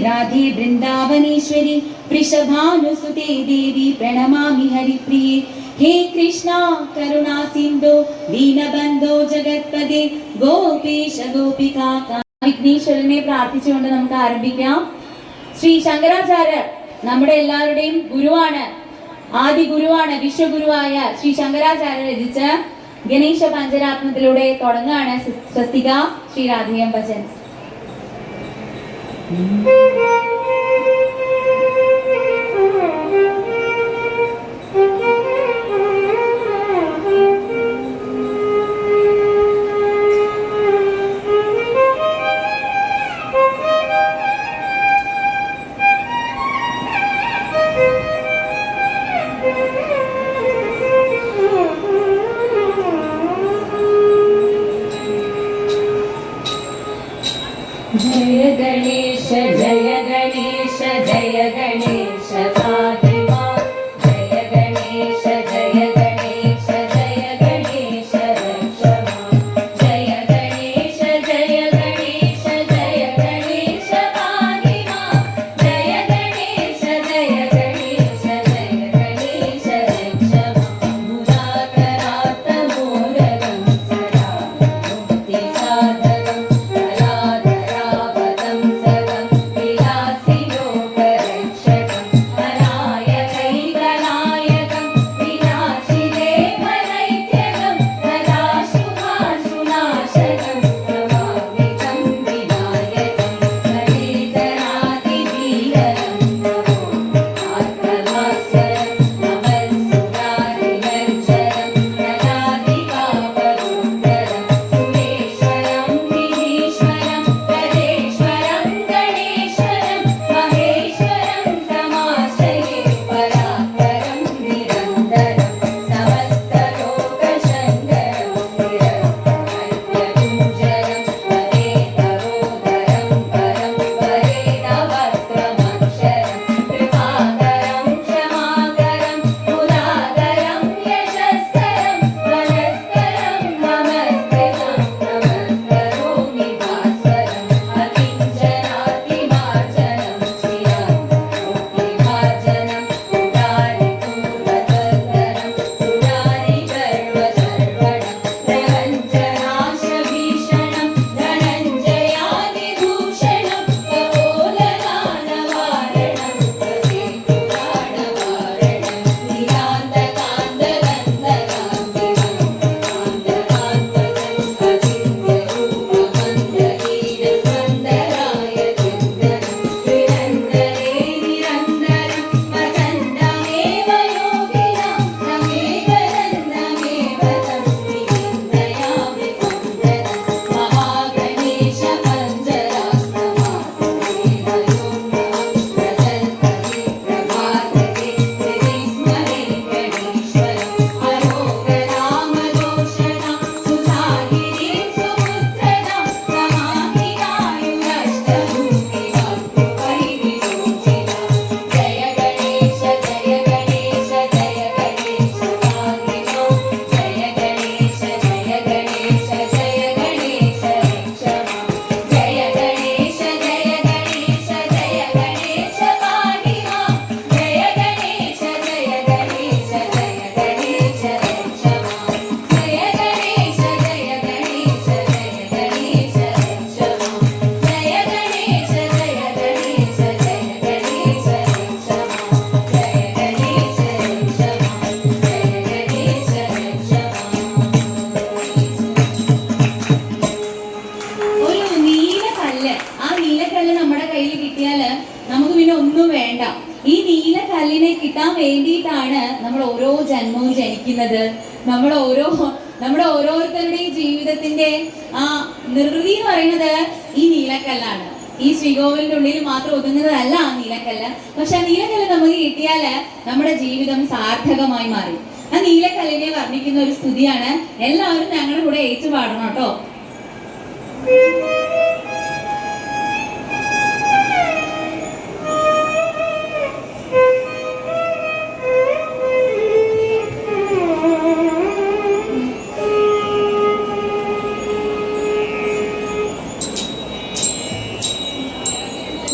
राधे वृंदावनेश्वरी वृषभानुसुते देवी प्रणमामि हरिप्रिये हे कृष्णा करुणा सिंधु दीनबंधो जगत्पदे गोपेश गोपिका വിഘ്നേശ്വരനെ പ്രാർത്ഥിച്ചുകൊണ്ട് നമുക്ക് ആരംഭിക്കാം. ശ്രീ ശങ്കരാചാര്യർ നമ്മുടെ എല്ലാവരുടെയും ഗുരുവാണ്, ആദി ഗുരുവാണ്. വിശ്വഗുരുവായ ശ്രീ ശങ്കരാചാര്യർ രചിച്ച ഗണേശ പഞ്ചരാത്മത്തിലൂടെ തുടങ്ങുകയാണ് സ്വസ്തിക ശ്രീ രാധേയം ഭജൻ. जय गणेश जय गणेश जय गणेश पाहिमा जय गणेश जय गणेश जय गणेश रक्षमा जय गणेश जय गणेश जय गणेश पाहिमा जय गणेश जय गणेश जय गणेश रक्षमा मुराकरात मोरगं सदा मुक्ति साधकं നമ്മുടെ ഓരോരുത്തരുടെയും ജീവിതത്തിന്റെ ആ നിർവൃതി എന്ന് പറയുന്നത് ഈ നീലക്കല്ലാണ്. ഈ ശ്രീകോവിലിന്റെ ഉള്ളിൽ മാത്രം ഒതുങ്ങുന്നതല്ല ആ നീലക്കല്ല്. പക്ഷെ ആ നീലക്കല്ല് നമുക്ക് കിട്ടിയാല് നമ്മുടെ ജീവിതം സാർത്ഥകമായി മാറി. ആ നീലക്കല്ലിനെ വർണ്ണിക്കുന്ന ഒരു സ്തുതിയാണ്. എല്ലാവരും ഞങ്ങളുടെ കൂടെ ഏറ്റു പാടണം കേട്ടോ.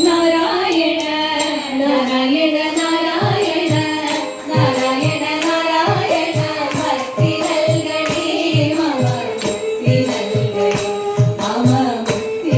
നാരായണ നാരായണ നാരായണ നാരായണ നാരായണ ഭക്തി നൽകണേ മമ മുക്തി നൽകണേ മമ മുക്തി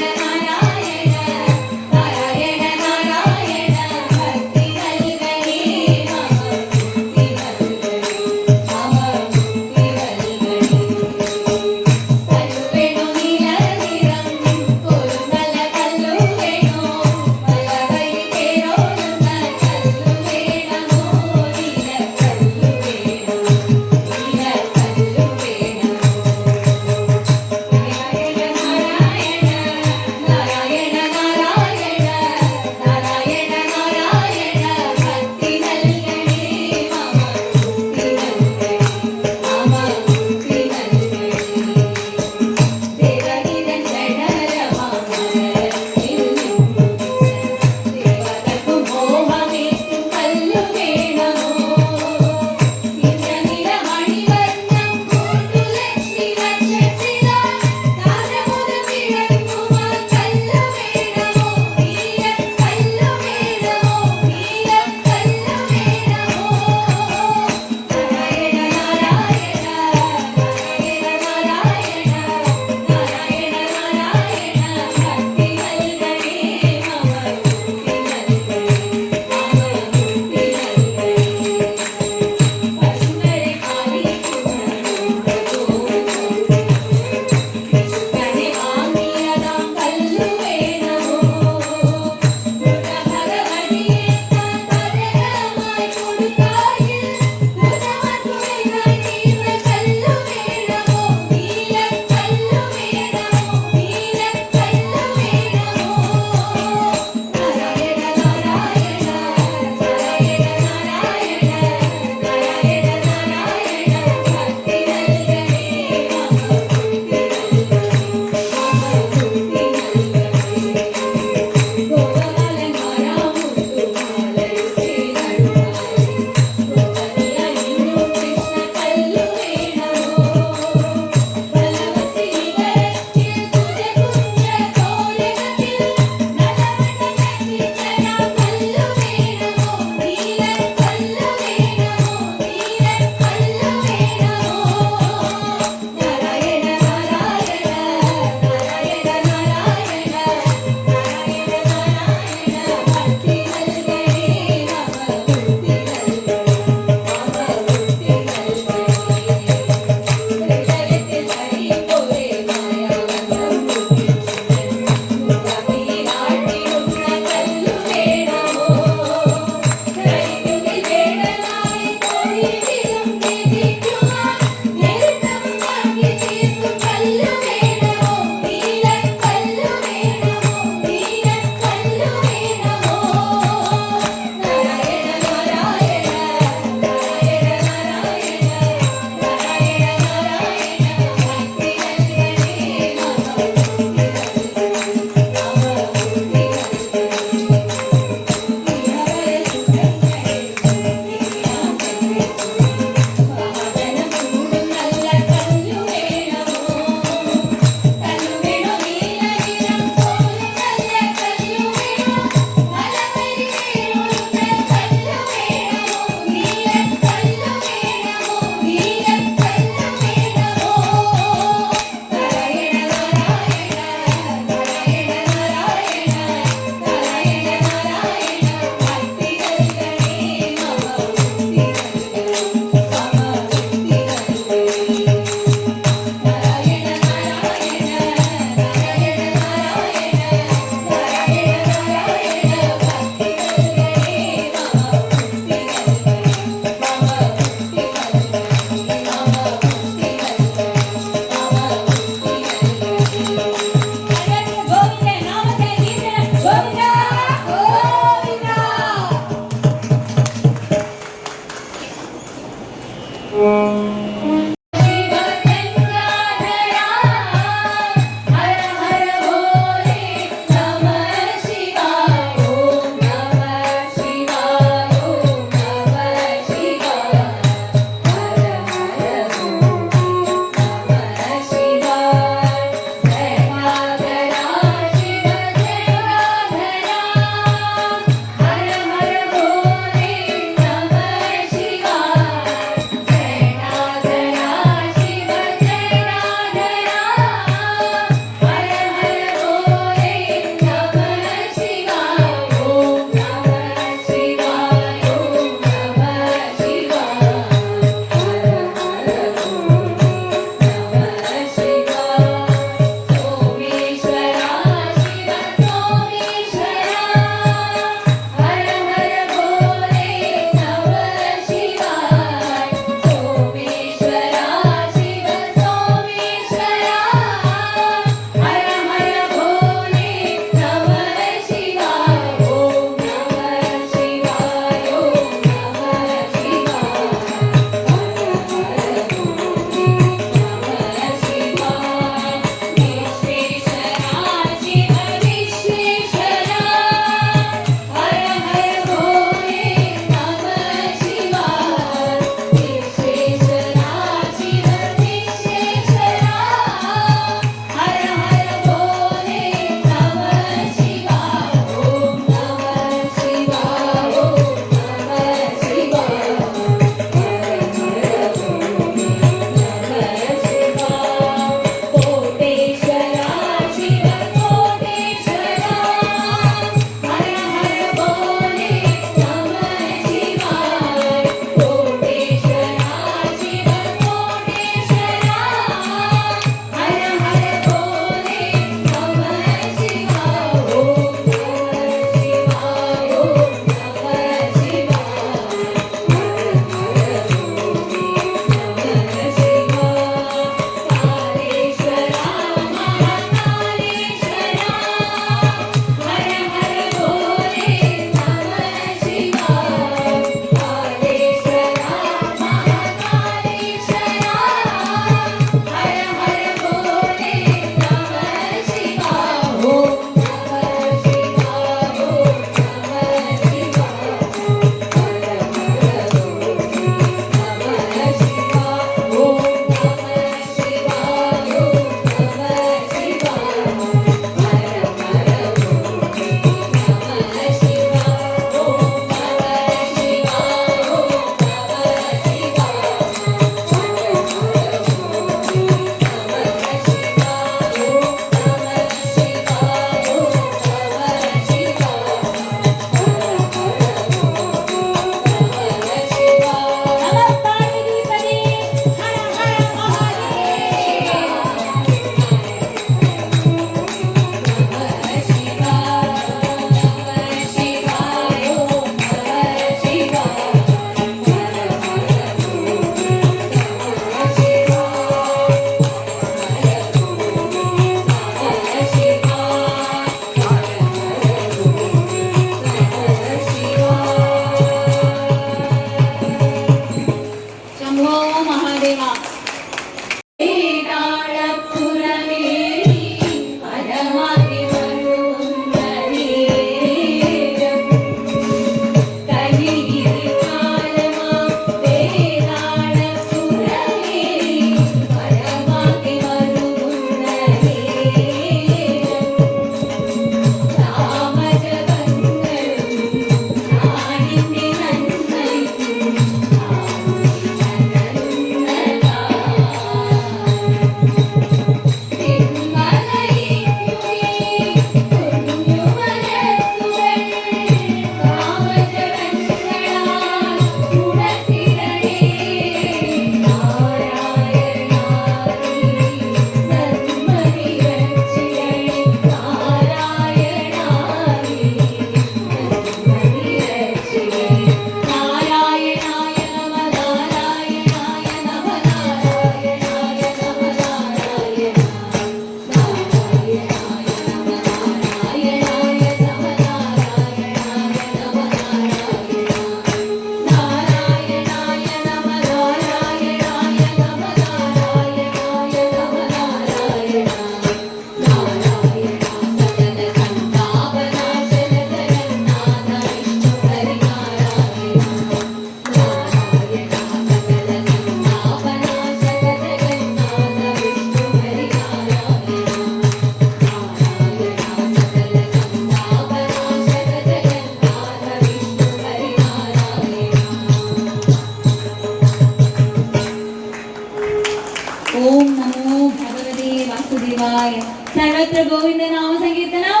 ഗോവിന്ദ നാമ സങ്കീർത്തനം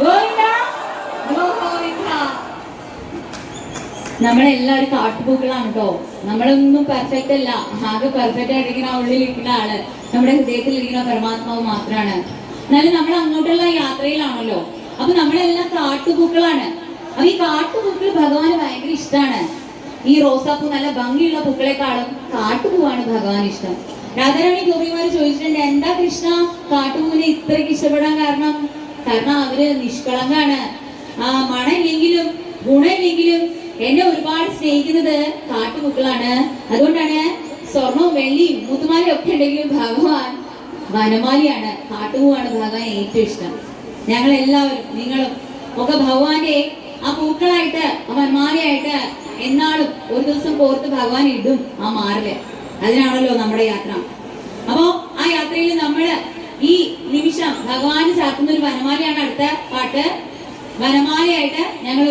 ഗോവിന്ദ ഗോവിന്ദ. നമ്മളെല്ലാവരും കാട്ടുപൂക്കളാണ് കേട്ടോ. നമ്മളൊന്നും പെർഫെക്റ്റ് അല്ല. ആകെ പെർഫെക്റ്റ് ആയിട്ടിരിക്കുന്ന ഉള്ളിലിരിക്കുന്ന ആള് നമ്മുടെ ഹൃദയത്തിലിരിക്കുന്ന പരമാത്മാവ് മാത്രമാണ്. എന്നാലും നമ്മൾ അങ്ങോട്ടുള്ള യാത്രയിലാണല്ലോ. അപ്പൊ നമ്മളെല്ലാം കാട്ടുപൂക്കളാണ്. അപ്പൊ ഈ കാട്ടുപൂക്കൾ ഭഗവാന് ഭയങ്കര ഇഷ്ടമാണ്. ഈ റോസാപ്പൂ നല്ല ഭംഗിയുള്ള പൂക്കളെക്കാളും കാട്ടുപൂവാണ് ഭഗവാൻ ഇഷ്ടം. രാധാരാണി ഗോപിമാര് ചോദിച്ചിട്ടുണ്ട്, എന്താ കൃഷ്ണ കാട്ടുപൂവിനെ ഇത്രയ്ക്ക് ഇഷ്ടപ്പെടാൻ കാരണം? കാരണം അവര് നിഷ്കളങ്കാണ്. മണമില്ലെങ്കിലും ഗുണമില്ലെങ്കിലും എന്നെ ഒരുപാട് സ്നേഹിക്കുന്നത് കാട്ടുപൂക്കളാണ്. അതുകൊണ്ടാണ് സ്വർണവും വെള്ളിയും മുത്തുമാലയും ഒക്കെ ഉണ്ടെങ്കിലും ഭഗവാൻ വനമാലിയാണ്, കാട്ടുപൂവാണ് ഭഗവാൻ ഏറ്റവും ഇഷ്ടം. ഞങ്ങൾ എല്ലാവരും നിങ്ങളും ഒക്കെ ഭഗവാന്റെ ആ പൂക്കളായിട്ട് ആ വനമാലയായിട്ട് എന്നാളും ഒരു ദിവസം പോർത്ത് ഭഗവാൻ ഇടും ആ മാറില്. അതിനാണല്ലോ നമ്മുടെ യാത്ര. അപ്പോ ആ യാത്രയിൽ നമ്മള് ഈ നിമിഷം ഭഗവാന് ചാർത്തുന്ന ഒരു വനമാലയാണ് അടുത്ത പാട്ട്. വനമാലയായിട്ട് ഞങ്ങൾ